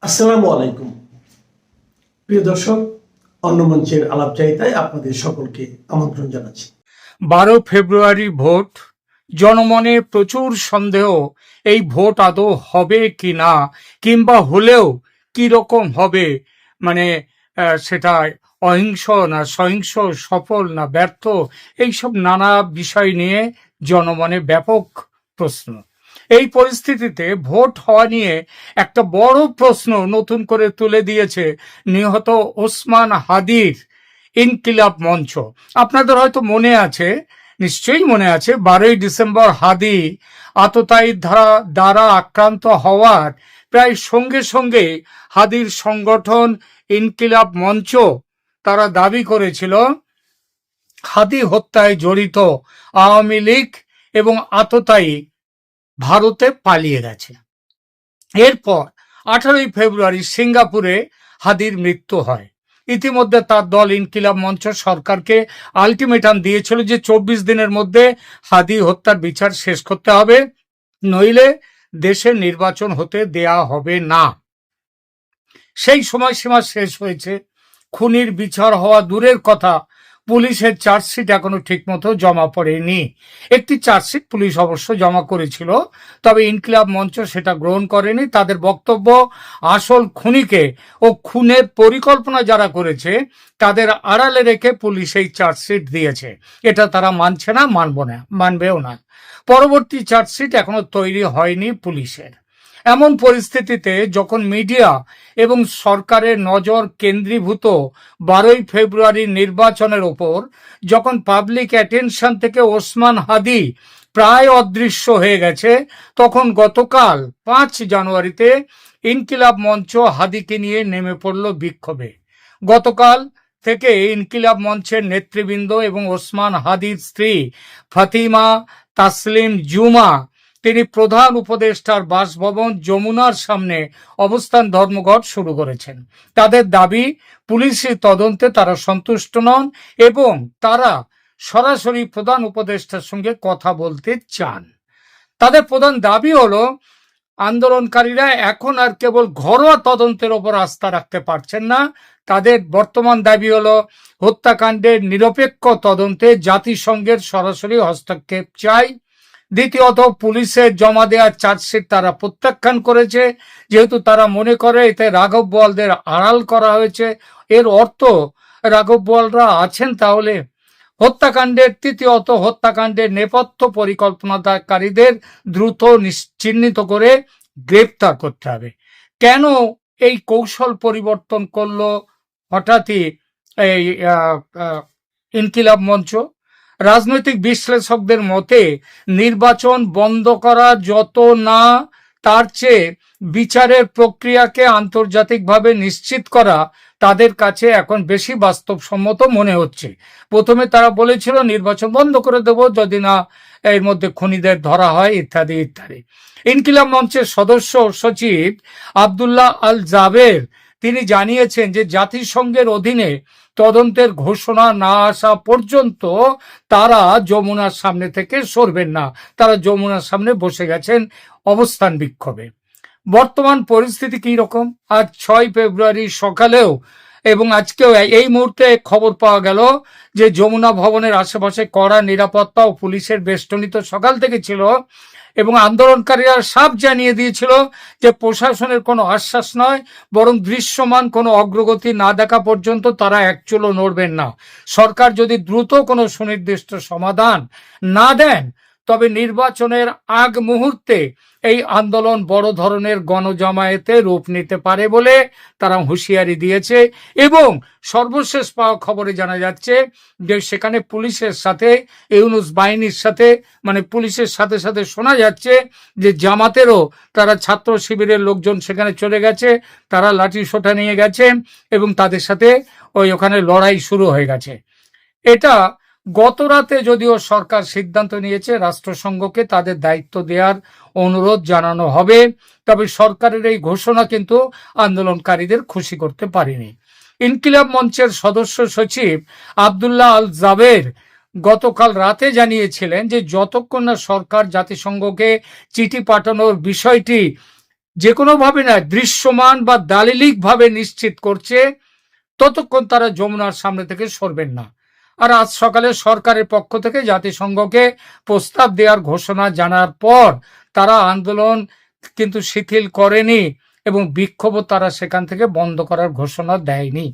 আসসালামু আলাইকুম প্রিয় দর্শক, অন্য মঞ্চের আলাপচারিতায় আপনাদের সকলকে আমন্ত্রণ জানাচ্ছি। 12 ফেব্রুয়ারি ভোট। জনমনে প্রচুর সন্দেহ, এই ভোট আদৌ হবে কি না, কিংবা হলেও কি রকম হবে, মানে সেটা অহিংস না সহিংস, সফল না ব্যর্থ, এইসব নানা বিষয় নিয়ে জনমনে ব্যাপক প্রশ্ন। এই পরিস্থিতিতে ভোট হওয়া নিয়ে একটা বড় প্রশ্ন নতুন করে তুলে দিয়েছে নিহত ওসমান হাদির ইনকিলাব মঞ্চ। আপনাদের হয়তো মনে আছে, নিশ্চয়ই মনে আছে, 12 ডিসেম্বর হাদি আততায়ীর দ্বারা আক্রান্ত হওয়ার প্রায় সঙ্গে সঙ্গে হাদির সংগঠন ইনকিলাব মঞ্চ তারা দাবি করেছিল হাদি হত্যায় জড়িত আওয়ামী লীগ এবং আততায়ী ভারতে পালিয়ে গেছে। এরপর 18 ফেব্রুয়ারি সিঙ্গাপুরে হাদির মৃত্যু হয়। ইতিমধ্যে তার দল ইনকিলাব মঞ্চ সরকারকে আলটিমেটাম দিয়েছিল যে 24 দিনের মধ্যে হাদি হত্যার বিচার শেষ করতে হবে, নইলে দেশে নির্বাচন হতে দেয়া হবে না। সেই সময়সীমা শেষ হয়েছে। খুনির বিচার হওয়া দূরের কথা, পুলিশের চার্জশিট এখনো ঠিকমতো জমা পড়েনি। একটি চার্জশিট পুলিশ অবশ্য জমা করেছিল, তবে ইনকিলাব মঞ্চ সেটা গ্রহণ করেনি। তাদের বক্তব্য, আসল খুনিকে ও খুনের পরিকল্পনা যারা করেছে তাদের আড়ালে রেখে পুলিশ এই চার্জশিট দিয়েছে। এটা তারা মানছে না, মানবেও না। পরবর্তী চার্জশিট এখনো তৈরি হয়নি পুলিশের। এমন পরিস্থিতিতে যখন মিডিয়া এবং সরকারের নজর কেন্দ্রীভূত 12 ফেব্রুয়ারি নির্বাচনের ওপর, যখন পাবলিক অ্যাটেনশন থেকে ওসমান হাদি প্রায় অদৃশ্য হয়ে গেছে, তখন গতকাল 5 জানুয়ারিতে ইনকিলাব মঞ্চ হাদিকে নিয়ে নেমে পড়ল বিক্ষোভে। গতকাল থেকে ইনকিলাব মঞ্চের নেতৃবৃন্দ এবং ওসমান হাদির স্ত্রী ফাতিমা তাসলিম জুমা, তিনি প্রধান উপদেষ্টার বাসভবন যমুনার সামনে অবস্থান ধর্মঘট শুরু করেছেন। তাদের দাবি, পুলিশি তদন্তে তারা সন্তুষ্ট নন এবং তারা সরাসরি প্রধান উপদেষ্টার সঙ্গে কথা বলতে চান। তাদের প্রধান দাবি হলো, আন্দোলনকারীরা এখন আর কেবল ঘরোয়া তদন্তের ওপর আস্থা রাখতে পারছেন না। তাদের বর্তমান দাবি হলো, হত্যাকাণ্ডের নিরপেক্ষ তদন্তে জাতিসংঘের সরাসরি হস্তক্ষেপ চাই। দ্বিতীয়ত, পুলিশের জমা দেওয়ার চার্জশিট তারা প্রত্যাখ্যান করেছে, যেহেতু তারা মনে করে এতে রাঘব বোয়ালদের আড়াল করা হয়েছে। এর অর্থ রাঘব বোয়ালরা আছেন তাহলে তৃতীয়ত, হত্যাকাণ্ডের নেপথ্য পরিকল্পনাকারীদের দ্রুত চিহ্নিত করে গ্রেপ্তার করতে হবে। কেন এই কৌশল পরিবর্তন করলো হঠাৎই এই ইনকিলাব মঞ্চ? রাজনৈতিক বিশ্লেষকদের মতে, নির্বাচন বন্ধ করা যত না, তার চেয়ে বিচারের প্রক্রিয়াকে আন্তর্জাতিকভাবে নিশ্চিত করা তাদের কাছে এখন বেশি বাস্তবসম্মত মনে হচ্ছে। প্রথমে তারা বলেছিল নির্বাচন বন্ধ করে দেব যদি না এর মধ্যে খুনিদের ধরা হয়, ইত্যাদি ইত্যাদি। ইনকিলাব মঞ্চের সদস্য সচিব আব্দুল্লাহ আল জাবের তিনি জানিয়েছেন যে জাতিসংঘের অধীনে তদন্তের ঘোষণা না আসা পর্যন্ত তারা যমুনার সামনে থেকে সরবেন না। তারা যমুনার সামনে বসে গেছেন অবস্থান বিক্ষোভে। বর্তমান পরিস্থিতি কি রকম? আজ 6 ফেব্রুয়ারি সকালেও এবং আজকেও এই মুহূর্তে খবর পাওয়া গেল যে যমুনা ভবনের আশেপাশে কড়া নিরাপত্তা ও পুলিশের বেষ্টনী তো সকাল থেকে ছিল, এবং আন্দোলনকারীরা সাফ জানিয়ে দিয়েছিল যে প্রশাসনের কোনো আশ্বাস নয়, বরং দৃশ্যমান কোনো অগ্রগতি না দেখা পর্যন্ত তারা এক চুলও নড়বেন না। সরকার যদি দ্রুত কোনো সুনির্দিষ্ট সমাধান না দেন, তবে নির্বাচনের আগ মুহূর্তে এই আন্দোলন বড় ধরনের গণজমায়েতে রূপ নিতে পারে বলে তারা হুঁশিয়ারি দিয়েছে। এবং সর্বশেষ পাওয়া খবরে জানা যাচ্ছে যে সেখানে পুলিশের সাথে, ইউনূস বাহিনীর সাথে, মানে পুলিশের সাথে সাথে শোনা যাচ্ছে যে জামাতেরও তারা ছাত্র শিবিরের লোকজন সেখানে চলে গেছে, তারা লাঠি সোঁটা নিয়ে গেছে এবং তাদের সাথে ওখানে লড়াই শুরু হয়ে গেছে। এটা গত রাতে যদিও সরকার সিদ্ধান্ত নিয়েছে রাষ্ট্রসংঘকে তাদের দায়িত্ব দেওয়ার অনুরোধ জানানো হবে, তবে সরকারের এই ঘোষণা কিন্তু আন্দোলনকারীদের খুশি করতে পারেনি। ইনকিলাব মঞ্চের সদস্য সচিব আব্দুল্লাহ আল জাবের গতকাল রাতে জানিয়েছিলেন যে যতক্ষণ না সরকার জাতিসংঘকে চিঠি পাঠানোর বিষয়টি যে কোনোভাবে না দৃশ্যমান বা দালিলিক ভাবে নিশ্চিত করছে, ততক্ষণ তারা যমুনার সামনে থেকে সরবেন না। আর আজ সকালে সরকারের পক্ষ থেকে জাতিসংঘকে প্রস্তাব দেওয়ার ঘোষণা জানার পর তারা আন্দোলন কিন্তু শিথিল করেনি এবং বিক্ষোভও তারা সেখান থেকে বন্ধ করার ঘোষণা দেয়নি।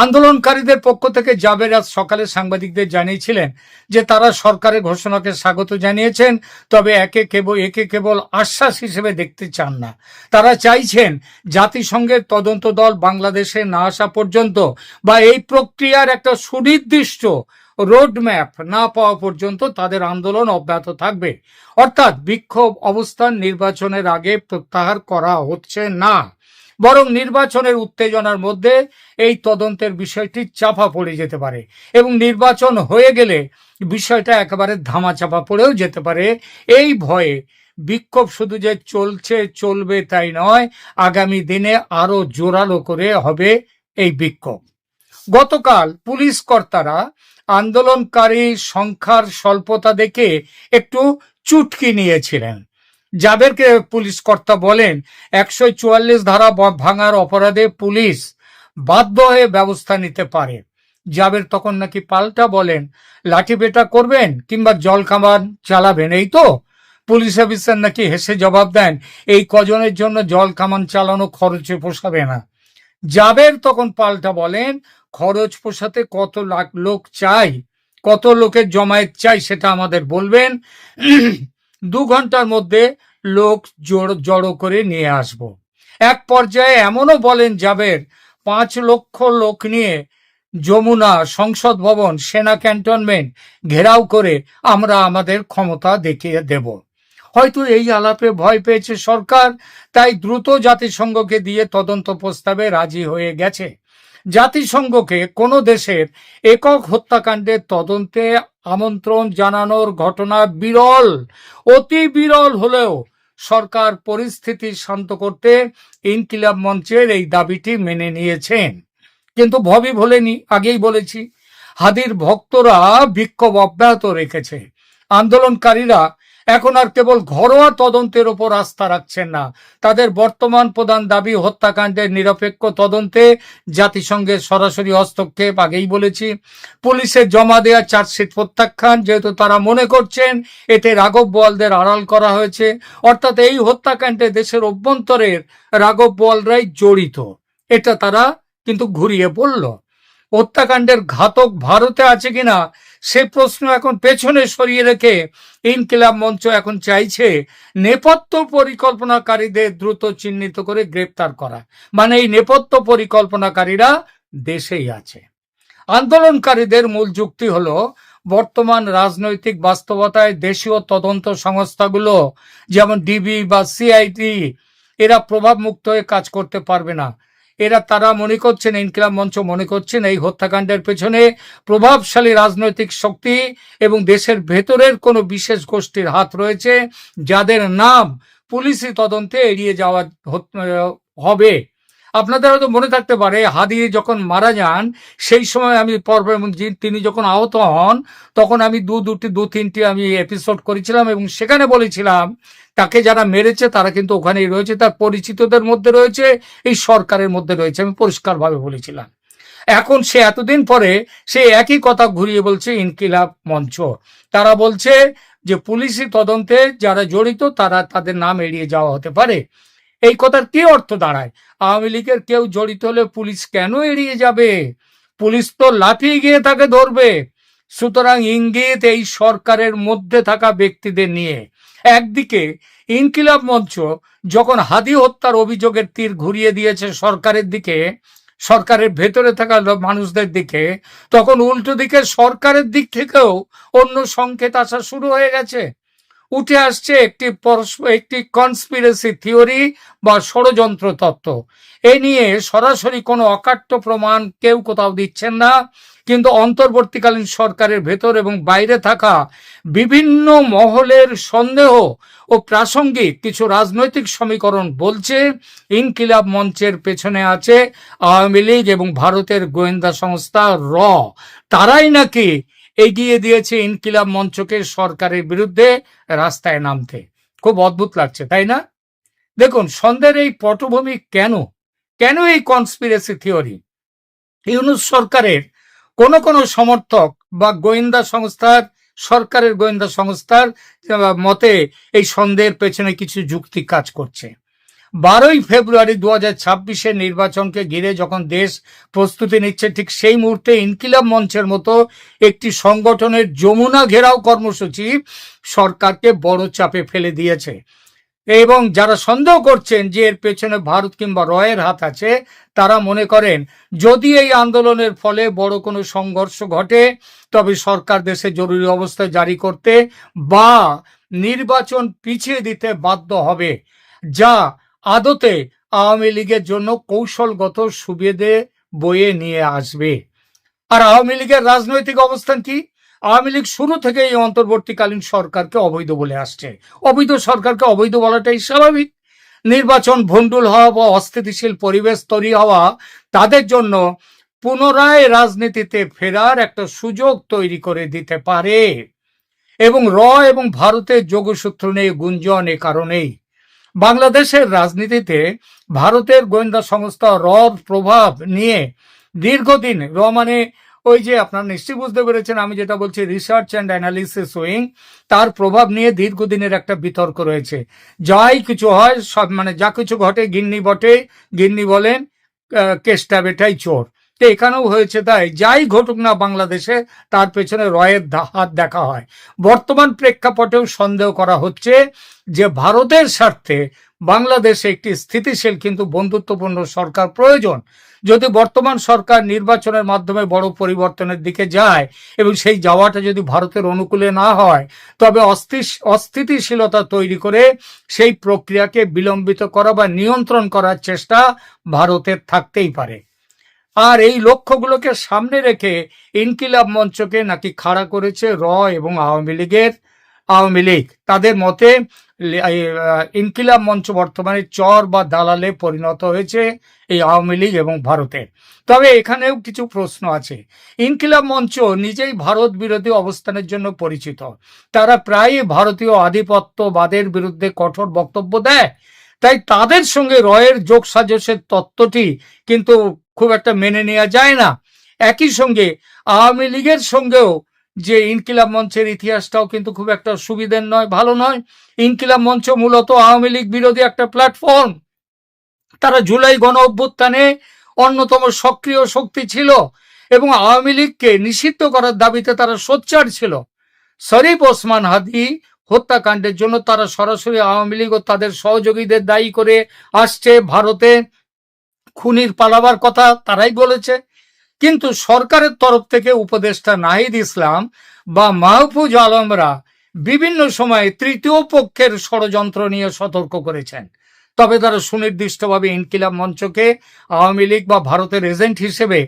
আন্দোলনকারীদের পক্ষ থেকে জাবের আজ সকালে সাংবাদিকদের জানিয়েছিলেন যে তারা সরকারের ঘোষণাকে স্বাগত জানিয়েছেন, তবে একে কেবল আশ্বাস হিসেবে দেখতে চান না। তারা চাইছেন জাতিসংঘের তদন্ত দল বাংলাদেশে না আসা পর্যন্ত বা এই প্রক্রিয়ার একটা সুনির্দিষ্ট রোডম্যাপ না পাওয়া পর্যন্ত তাদের আন্দোলন অব্যাহত থাকবে। অর্থাৎ বিক্ষোভ অবস্থান নির্বাচনের আগে প্রত্যাহার করা হচ্ছে না, বরং নির্বাচনের উত্তেজনার মধ্যে এই তদন্তের বিষয়টি চাপা পড়ে যেতে পারে এবং নির্বাচন হয়ে গেলে বিষয়টা একেবারে ধামাচাপা পড়েও যেতে পারে। এই ভয়ে বিক্ষোভ শুধু যে চলবে তাই নয়, আগামী দিনে আরো জোরালো করে হবে এই বিক্ষোভ। গতকাল পুলিশ কর্তারা আন্দোলনকারী সংখ্যার স্বল্পতা দেখে একটু চুটকি নিয়েছিলেন। জাবেরকে পুলিশ কর্তা বলেন 144 ধারা ভাঙার অপরাধে পুলিশ বাধ্য হয়ে ব্যবস্থা নিতে পারে। জাবের তখন নাকি পাল্টা বলেন, লাঠিপেটা করবেন কিংবা জল কামান চালাবেন, এই তো? পুলিশ অফিসার নাকি হেসে জবাব দেন, এই কজনের জন্য জল কামান চালানো খরচে পোষাবে না। জাবের তখন পাল্টা বলেন, খরচ পোষাতে কত লাখ লোক চাই, কত লোকের জমায়েত চাই সেটা আমাদের বলবেন, 2 ঘন্টার মধ্যে লোক জড়ো করে নিয়ে আসব। এক পর্যায়ে এমনও বলেন জাবের, 5 লক্ষ লোক নিয়ে যমুনা, সংসদ ভবন, সেনা ক্যান্টনমেন্ট ঘেরাও করে আমরা আমাদের ক্ষমতা দেখিয়ে দেব। হয়তো এই আলাপে ভয় পেয়েছে সরকার, তাই দ্রুত জাতিসংঘকে দিয়ে তদন্ত প্রস্তাবে রাজি হয়ে গেছে। জাতিসংঘকে কোনো দেশের একক হত্যাকাণ্ডের তদন্তে আমন্ত্রণ জানানোর ঘটনা বিরল, অতি বিরল হলেও সরকার পরিস্থিতি শান্ত করতে ইনকিলাব মঞ্চের এই দাবিটি মেনে নিয়েছেন। কিন্তু ভবি ভোলেনি, আগেই বলেছি। হাদির ভক্তরা বিক্ষোভ অব্যাহত রেখেছে। আন্দোলনকারীরা এখন আর কেবল ঘরোয়া তদন্তের ওপর আস্থা রাখছেন না, তাদের বর্তমান প্রধান দাবি হত্যাকাণ্ডের নিরপেক্ষ তদন্তে জাতিসংঘের সরাসরি হস্তক্ষেপ। আগেই বলেছি, পুলিশের জমা দেওয়া চার্জশিট প্রত্যাখ্যান, যেহেতু তারা মনে করছেন এতে রাঘব বোয়ালদের আড়াল করা হয়েছে, অর্থাৎ এই হত্যাকাণ্ডে দেশের অভ্যন্তরের রাঘব বোয়ালরাই জড়িত, এটা তারা কিন্তু ঘুরিয়ে বলল। হত্যাকাণ্ডের ঘাতক ভারতে আছে কিনা সে প্রশ্ন এখন পেছনে সরিয়ে রেখে ইনকিলাব মঞ্চ এখন চাইছে নেপথ্য পরিকল্পনাকারীদের দ্রুত চিহ্নিত করে গ্রেপ্তার করা, মানে এই নেপথ্য পরিকল্পনাকারীরা দেশেই আছে। আন্দোলনকারীদের মূল যুক্তি হলো, বর্তমান রাজনৈতিক বাস্তবতায় দেশীয় তদন্ত সংস্থাগুলো যেমন ডিবি বা সিআইডি এরা প্রভাব মুক্ত হয়ে কাজ করতে পারবে না। তারা মনে করছেন, ইনকিলাব মঞ্চ মনে করছেন, এই হত্যাকাণ্ডের পেছনে প্রভাবশালী রাজনৈতিক শক্তি এবং দেশের ভেতরের কোনো বিশেষ গোষ্ঠীর হাত রয়েছে, যাদের নাম পুলিশি তদন্তে এড়িয়ে যাওয়া হবে। আপনাদের হয়তো মনে থাকতে পারে, হাদি যখন মারা যান সেই সময় আমি তিনি যখন আহত হন তখন আমি দু তিনটি আমি এপিসোড করেছিলাম এবং সেখানে বলেছিলাম তাকে যারা মেরেছে তারা কিন্তু ওখানেই রয়েছে, তার পরিচিতদের মধ্যে রয়েছে, এই সরকারের মধ্যে রয়েছে, আমি পরিষ্কারভাবে বলেছিলাম। এখন সে এতদিন পরে সে একই কথা ঘুরিয়ে বলছে ইনকিলাব মঞ্চ। তারা বলছে যে পুলিশি তদন্তে যারা জড়িত তারা তাদের নাম এড়িয়ে যাওয়া হতে পারে। এই কথার কি অর্থ দাঁড়ায়? আওয়ামী লীগের কেউ জড়িত হলে পুলিশ কেন এড়িয়ে যাবে? পুলিশ তো লাফিয়ে গিয়ে তাকে ধরবে। সুতরাং ইঙ্গিত এই সরকারের মধ্যে থাকা ব্যক্তিদের নিয়ে। একদিকে ইনকিলাব মঞ্চ যখন হাদি হত্যার অভিযোগের তীর ঘুরিয়ে দিয়েছে সরকারের দিকে, সরকারের ভেতরে থাকা মানুষদের দিকে, তখন উল্টো দিকে সরকারের দিক থেকেও অন্য সংকেত আসা শুরু হয়ে গেছে। উঠে আসছে একটি কনস্পিরেসি থিওরি বা ষড়যন্ত্র তত্ত্ব। এ নিয়ে সরাসরি কোনো অকাট্য প্রমাণ কেউ কোথাও দিচ্ছেন না, কিন্তু অন্তর্বর্তীকালীন সরকারের ভেতর এবং বাইরে থাকা বিভিন্ন মহলের সন্দেহ ও প্রাসঙ্গিক কিছু রাজনৈতিক সমীকরণ বলছে ইনকিলাব মঞ্চের পেছনে আছে আওয়ামী লীগ এবং ভারতের গোয়েন্দা সংস্থা র। তারাই নাকি এগিয়ে দিয়েছে ইনকিলাব মঞ্চকে সরকারের বিরুদ্ধে রাস্তায় নামতে। খুব অদ্ভুত লাগছে, তাই না? দেখুন, সন্দেহের এই পটভূমি কেন কেন এই কনস্পিরেসি থিওরি? ইউনূস সরকারের কোন সমর্থক বা গোয়েন্দা সংস্থার, সরকারের গোয়েন্দা সংস্থার মতে এই সন্দেহের পেছনে কিছু যুক্তি কাজ করছে। 12ই ফেব্রুয়ারি 2026-এর নির্বাচনকে ঘিরে যখন দেশ প্রস্তুতি নিচ্ছে, ঠিক সেই মুহূর্তে ইনকিলাব মঞ্চের মতো একটি সংগঠনের যমুনা ঘেরাও কর্মসূচি সরকারকে বড় চাপে ফেলে দিয়েছে। এবং যারা সন্দেহ করছেন যে এর পেছনে ভারত কিংবা রয়ের হাত আছে, তারা মনে করেন যদি এই আন্দোলনের ফলে বড় কোনো সংঘর্ষ ঘটে, তবে সরকার দেশে জরুরি অবস্থা জারি করতে বা নির্বাচন পিছিয়ে দিতে বাধ্য হবে, যা আদতে আওয়ামী লীগের জন্য কৌশলগত সুবিধে বয়ে নিয়ে আসবে। আর আওয়ামী লীগের রাজনৈতিক অবস্থান কি? আওয়ামী লীগ শুরু থেকে এই অন্তর্বর্তীকালীন সরকারকে অবৈধ বলে আসছে। অবৈধ সরকারকে অবৈধ বলাটাই স্বাভাবিক। নির্বাচন ভণ্ডুল হওয়া বা অস্থিতিশীল পরিবেশ তৈরি হওয়া তাদের জন্য পুনরায় রাজনীতিতে ফেরার একটা সুযোগ তৈরি করে দিতে পারে। এবং এবং ভারতের যোগসূত্র নেই গুঞ্জন এ কারণেই। বাংলাদেশের রাজনীতিতে ভারতের গোয়েন্দা সংস্থা রর প্রভাব নিয়ে দীর্ঘদিন, মানে ওই যে আপনারা নিশ্চয়ই বুঝতে পেরেছেন আমি যেটা বলছি, রিসার্চ অ্যান্ড অ্যানালিসিস উইং, তার প্রভাব নিয়ে দীর্ঘদিনের একটা বিতর্ক রয়েছে। যাই কিছু হয়, সব মানে যা কিছু ঘটে গিন্নি বটে, গিন্নি বলেন কেষ্টা বেটাই চোর। তো এখানেও হয়েছে তাই। যাই ঘটুক না বাংলাদেশে, তার পেছনে রয়ের হাত দেখা হয়। বর্তমান প্রেক্ষাপটেও সন্দেহ করা হচ্ছে যে ভারতের স্বার্থে বাংলাদেশে একটি স্থিতিশীল কিন্তু বন্ধুত্বপূর্ণ সরকার প্রয়োজন। যদি বর্তমান সরকার নির্বাচনের মাধ্যমে বড় পরিবর্তনের দিকে যায় এবং সেই যাওয়াটা যদি ভারতের অনুকূলে না হয়, তবে অস্থিতিশীলতা তৈরি করে সেই প্রক্রিয়াকে বিলম্বিত করা বা নিয়ন্ত্রণ করার চেষ্টা ভারতের থাকতেই পারে। আর এই লক্ষ্যগুলোকে সামনে রেখে ইনকিলাব মঞ্চকে নাকি খাড়া করেছে এবং আওয়ামী লীগ। তাদের মতে ইনকিলাব মঞ্চ বর্তমানে চর বা দালালে পরিণত হয়েছে এই আওয়ামী লীগ এবং ভারতের। তবে এখানেও কিছু প্রশ্ন আছে। ইনকিলাব মঞ্চ নিজেই ভারত বিরোধী অবস্থানের জন্য পরিচিত। তারা প্রায়ই ভারতীয় আধিপত্যবাদের বিরুদ্ধে কঠোর বক্তব্য দেয়। তাই তাদের সঙ্গে রয়ের যোগসাজশের তত্ত্বটি কিন্তু খুব একটা মেনে নেওয়া যায় না। একই সঙ্গে আওয়ামী লীগের সঙ্গেও যে ইনকিলাব মঞ্চের ইতিহাসটাও কিন্তু খুব একটা সুবিধের নয়, ভালো নয়। ইনকিলাব মঞ্চ মূলত আওয়ামী লীগ বিরোধী একটা প্ল্যাটফর্ম। তারা জুলাই গণ অভ্যুত্থানে অন্যতম সক্রিয় শক্তি ছিল এবং আওয়ামী লীগকে নিষিদ্ধ করার দাবিতে তারা সোচ্চার ছিল। শরীফ ওসমান হাদি হত্যাকাণ্ডের জন্য তারা সরাসরি আওয়ামী লীগ ও তাদের সহযোগীদের দায়ী করে আসছে। ভারতে খুনির পালাবার কথা তারাই বলেছে। কিন্তু সরকারের তরফ থেকে উপদেষ্টা নাহিদ ইসলাম বা মাহফুজ আলমরা বিভিন্ন সময়ে তৃতীয় পক্ষের ষড়যন্ত্র নিয়ে সতর্ক করেছেন। তবে তারা সুনির্দিষ্টভাবে ইনকিলাব মঞ্চকে আওয়ামী লীগ বা ভারতের এজেন্ট হিসেবে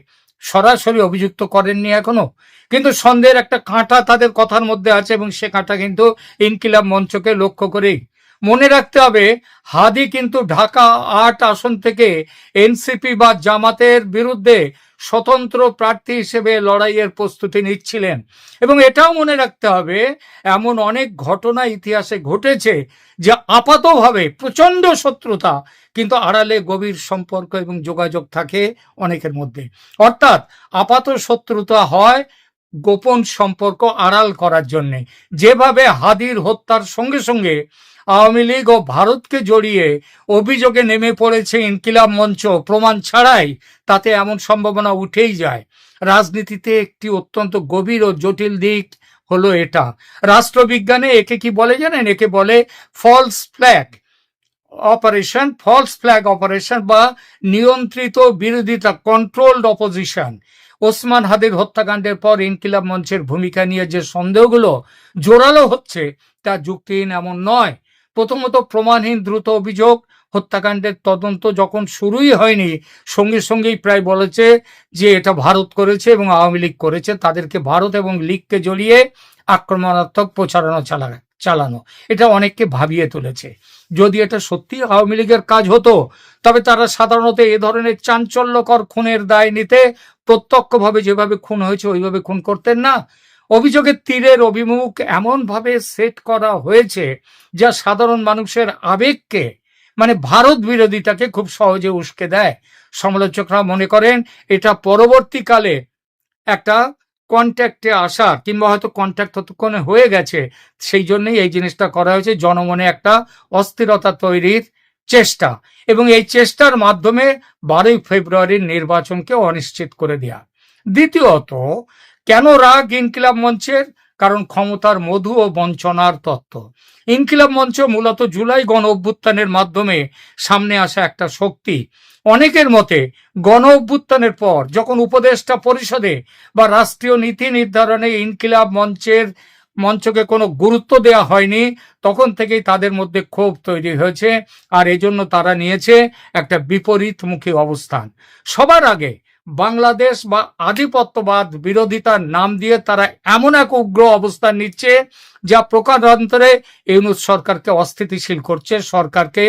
সরাসরি অভিযুক্ত করেননি এখনো। কিন্তু সন্দেহের একটা কাঁটা তাদের কথার মধ্যে আছে এবং সে কাঁটা কিন্তু ইনকিলাব মঞ্চকে লক্ষ্য করেই। মনে রাখতে হবে, হাদি কিন্তু ঢাকা ৮ আসন থেকে এনসিপি বা জামাতের বিরুদ্ধে স্বতন্ত্র প্রার্থী হিসেবে লড়াইয়ের প্রস্তুতি নিচ্ছিলেন। এবং এটাও মনে রাখতে হবে, এমন অনেক ঘটনা ইতিহাসে ঘটেছে যে আপাতভাবে প্রচন্ড শত্রুতা, কিন্তু আড়ালে গভীর সম্পর্ক এবং যোগাযোগ থাকে অনেকের মধ্যে। অর্থাৎ আপাত শত্রুতা হয় গোপন সম্পর্ক আড়াল করার জন্যে। যেভাবে হাদির হত্যার সঙ্গে সঙ্গে আওয়ামী লীগ ও ভারতকে জড়িয়ে অভিযোগে নেমে পড়েছে ইনকিলাব মঞ্চ প্রমাণ ছাড়াই, তাতে এমন সম্ভাবনা উঠেই যায়। রাজনীতিতে একটি অত্যন্ত গভীর ও জটিল দিক হলো এটা। রাষ্ট্রবিজ্ঞানে একে কি বলে জানেন? একে বলে ফলস ফ্ল্যাগ অপারেশন বা নিয়ন্ত্রিত বিরোধিতা, কন্ট্রোলড অপোজিশন। ওসমান হাদির হত্যাকাণ্ডের পর ইনকিলাব মঞ্চের ভূমিকা নিয়ে যে সন্দেহগুলো জোরালো হচ্ছে তা যুক্তিহীন এমন নয়। প্রথমত, প্রমাণহীন দ্রুত অভিযোগ। হত্যাকাণ্ডের তদন্ত যখন শুরুই হয়নি, সঙ্গে সঙ্গেই প্রায় বলেছে যে এটা ভারত করেছে এবং আওয়ামী লীগ করেছে। তাদেরকে ভারত এবং লীগকে জড়িয়ে আক্রমণাত্মক প্রচারণা চালানো, এটা অনেককে ভাবিয়ে তুলেছে। যদি এটা সত্যি আওয়ামী লীগের কাজ হতো, তবে তারা সাধারণত এ ধরনের চাঞ্চল্যকর খুনের দায় নিতে প্রত্যক্ষভাবে যেভাবে খুন হয়েছে ওইভাবে খুন করতেন না। অভিযোগের তীরের অভিমুখ এমনভাবে সেট করা হয়েছে যা সাধারণ মানুষের আবেগকে মানে ভারত বিরোধিতাকে খুব সহজে উস্কে দেয়। সমালোচকরা মনে করেন এটা পরবর্তীকালে একটা কন্ট্যাক্টে আসা, কিংবা হয়তো কন্ট্যাক্ট ততক্ষণে হয়ে গেছে, সেই জন্যই এই জিনিসটা করা হয়েছে, জনমনে একটা অস্থিরতা তৈরির চেষ্টা, এবং এই চেষ্টার মাধ্যমে 12ই ফেব্রুয়ারির নির্বাচনকে অনিশ্চিত করে দেয়া। দ্বিতীয়ত, কেন রাগ ইনকিলাব মঞ্চের? কারণ ক্ষমতার মধু ও বঞ্চনার তত্ত্ব। ইনকিলাব মঞ্চ মূলত জুলাই গণ অভ্যুত্থানের মাধ্যমে সামনে আসা একটা শক্তি। অনেকের মতে গণ অভ্যুত্থানের পর যখন উপদেষ্টা পরিষদে বা রাষ্ট্রীয় নীতি নির্ধারণে ইনকিলাব মঞ্চকে কোনো গুরুত্ব দেওয়া হয়নি, তখন থেকেই তাদের মধ্যে ক্ষোভ তৈরি হয়েছে, আর এজন্য তারা নিয়েছে একটা বিপরীতমুখী অবস্থান। সবার আগে বাংলাদেশ বা আধিপত্যবাদ বিরোধিতার নাম দিয়ে তারা এমন এক উগ্র অবস্থান নিচ্ছে যা প্রকারান্তরে ইউনূস সরকারকে অস্থিতিশীল করছে, সরকারকে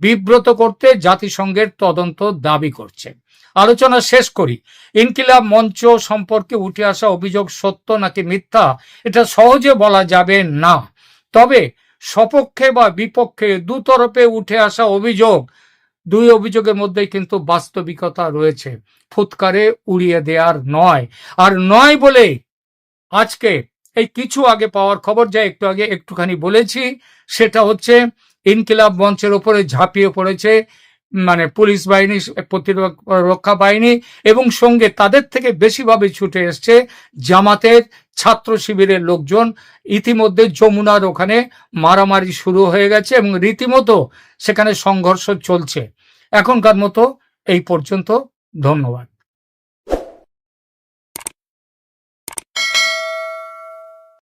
বিব্রত করতে জাতিসংঘের তদন্ত দাবি করছে। আলোচনা শেষ করি। ইনকিলাব মঞ্চ সম্পর্কে উঠে আসা অভিযোগ সত্য নাকি মিথ্যা এটা সহজে বলা যাবে না, তবে সপক্ষে বা বিপক্ষে দুতরফে উঠে আসা দুই অভিযোগের মধ্যেই কিন্তু বাস্তবিকতা রয়েছে, ফুৎকারে উড়িয়ে দেওয়ার নয়। আর নয় বলে আজকে এই কিছু আগে পাওয়ার খবর, যা একটু আগে একটুখানি বলেছি, সেটা হচ্ছে ইনকিলাব মঞ্চের উপরে ঝাঁপিয়ে পড়েছে মানে পুলিশ বাহিনী, প্রতিরক্ষা বাহিনী, এবং সঙ্গে তাদের থেকে বেশিভাবে ছুটে এসছে জামাতের ছাত্র শিবিরের লোকজন। ইতিমধ্যে যমুনার ওখানে মারামারি শুরু হয়ে গেছে এবং রীতিমতো সেখানে সংঘর্ষ চলছে। এখনকার মতো এই পর্যন্ত। ধন্যবাদ।